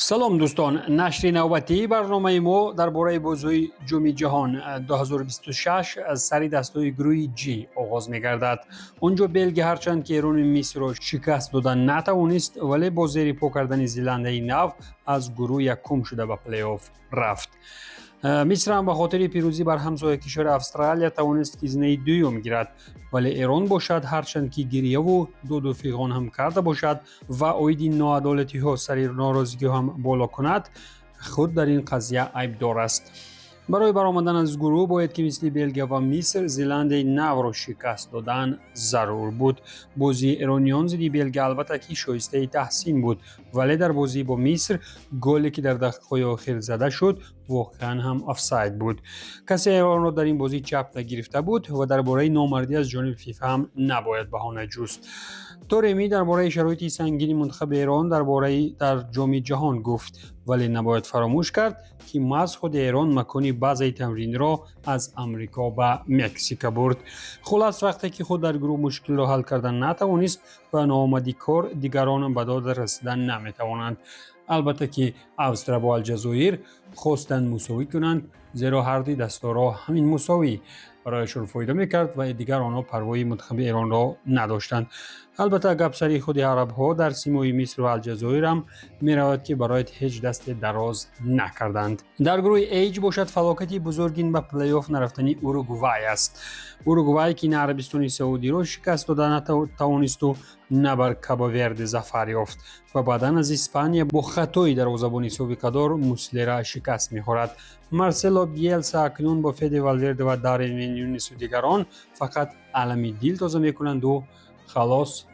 سلام دوستان، نشر نوبتی برنامه ما درباره بازی جام جهان 2026 از سری دستای گروه جی آغاز می‌گردد. اونجا بلژیک هرچند که ایران مصر را شکست دادن نتوانست، ولی با زیر پا کردن زلنده نو از گروه یکم شده به پلی آف رفت. مصر هم به خاطر پیروزی بر همسایه کشور استرالیا توانست کیزنه دوم گیرد، ولی ایران باشد هرچند که گریه و دو فیغان هم کرده باشد و اوید ناعدالتی ها سر ناراضگی هم بالا کند، خود در این قضیه عیبدار است. برای برآمدن از گروه باید که مثل بلژیک و مصر زلند نو را شکست دادن ضرور بود. بازی ایرانیان ضد بلژیک البته که شایسته تحسین بود، ولی در بازی با مصر گلی که در دقیقه آخر زده شد واقعا هم آفساید بود. کسی ایران را در این بازی چپ نگرفته بود و درباره نامردی از جانب فیفا هم نباید بهانه جست. طارمی درباره شرایط سنگین منتخب ایران در جام جهان گفت، ولی نباید فراموش کرد که محض خود ایران مکانی بعضی تمرین را از امریکا به مکزیک برد. خلاص وقتی که خود در گروه مشکل را حل کردن نتوانست و ناآمدی کار، دیگران به داد رسیدن نمیتوانند. البته که استرالیا و الجزایر خواستند مساوی کنند، زیرا هر دوی دستارا همین مساوی برایشان فایده میکرد و دیگر آنها پروای منتخب ایران را نداشتند. البته گپسری خود عرب ها در سیمای مصر و الجزایر هم میرود که برایت هیچ دست دراز نکردند. در گروه ایج باشد فلاکتی بزرگین به پلی آف نرفتنی اوروگوای است. اوروگوای که نه عربستان سعودی را شکست داده نتوانست و نه بر کابو ورده ظفر یافت و بعداً از اسپانیا با خطای دروازه‌بان سابقه‌دار موسلرا شکست می‌خورد. مارسلو بیلسا اکنون با فدی والورده و داروین نونیز و دیگران فقط علمی دیل تازه می‌کنند و خلاص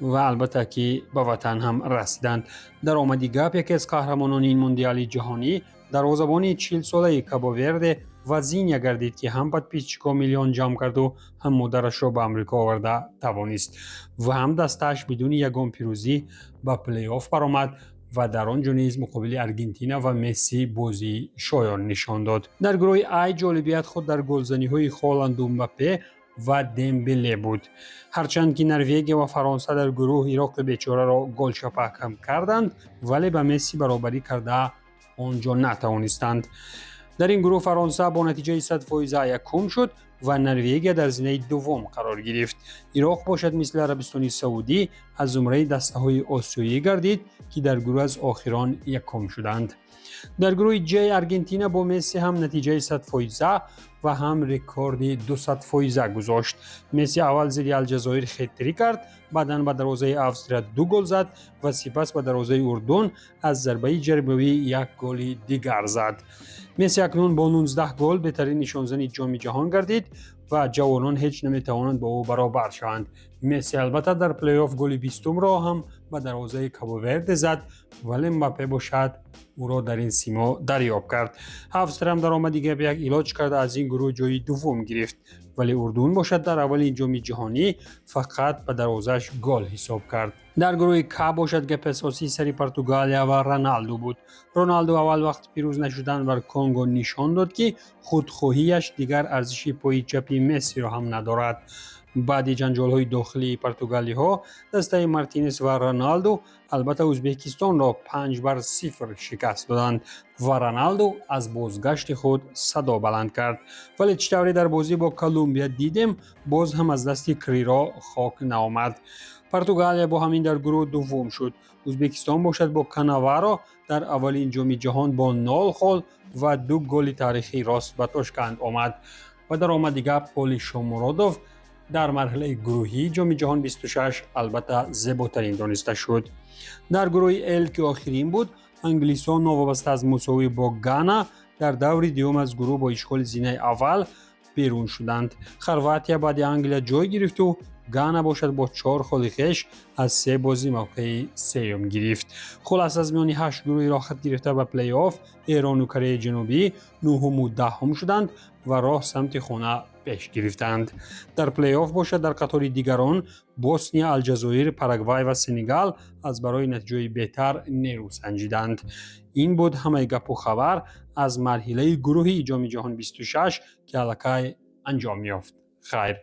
و البته که به وطن هم رسیدند. در آمدی گپ یکی از قهرمانان این موندیال جهانی دروازه‌بان 40 ساله کابو ورده وزینیا گردید که هم 25 میلیون جمع کرد و هم مادرش را به امریکا آورده توانست و هم دستش بدون یگان پیروزی به پلی آف برآمد و در آنجا نیز مقابل ارژانتین و مسی بازی شایان نشان داد. در گروه ای جالبیت خود در گلزنی‌های هالند و مباپه و دمبله بود. هرچند که نروژ و فرانسه در گروه عراق بیچاره را گل شپک کردند، ولی به مسی برابری کرده آنجا نتوانستند. در این گروه فرانسه با نتیجه 100% یکم شد و نروژ در زینه دوم قرار گرفت. عراق باشد مثل عربستان سعودی از زمره دسته‌های آسیایی گردید که در گروه از آخران یکم شدند. در گروه جی ارژانتین با مسی هم نتیجه 100% و هم رکورد 200% گذاشت. مسی اول ضد الجزایر خطری کرد، بعداً به دروازه استرالیا 2 گل زد و سپس به دروازه اردن از ضربه جربوی 1 گل دیگر زد. مسی اکنون با 19 گل بهترین نشانزن جام جهان گردید و جوانان هیچ نمیتوانند با او برابر شوند. مسی البته در پلی آف گل 20 را هم به دروازه کابو ورده زد، ولی مباپه باشد او را در این سیما دریافت کرد. استرالیا هم در آمدی گپ یک علاج کرده از این گروه جای دوم گرفت، ولی اردن باشد در اول جام جهانی فقط به دروازه‌اش گل حساب کرد. در گروه کا باشد گپ اساسی سری پرتغالیا و رونالدو بود. رونالدو اول وقت پیروز نشدن بر کنگو نشان داد که خودخواهیش دیگر ارزش پای چپی مسی را هم ندارد. بعد جنجال‌های داخلی پرتغالی‌ها دسته مارتینز و رونالدو البته ازبکستان را 5-0 شکست دادند و رونالدو از بازگشت خود صدا بلند کرد. ولی چطوری در بازی با کلمبیا دیدیم باز هم از دست کریرا خاک نآمد. پرتغالیا با همین در گروه دوم شد. ازبکستان باشد با کاناوارو در اولین جام جهان با 0 گل و 2 گل تاریخی راست به تاشکند آمد و در آمد دیگر پول شامورادوف در مرحله گروهی جام جهان 26 البته زیباترین دانسته شد. در گروه ال که آخرین بود، انگلیسان نوابسته از مساوی با گانا در دور دوم از گروه با اشغال زینه اول بیرون شدند. خرواتیا بعد انگلیا جای گرفت و گانا باشد با 4 گل خویش از 3 بازی موقع سوم گرفت. خلاص از میان 8 گروه راحت گرفته به پلی آف ایران و کره جنوبی 9 و 10 شدند و راه سمت خانه پیش گرفتند. در پلی آف باشد در قطار دیگران بوسنیا، الجزایر، پاراگوای و سنگال از برای نتیجه بهتر نیرو سنجیدند. این بود همه گپ و خبر از مرحله گروهی جام جهان 26 که الکی انجام یافت. خیر.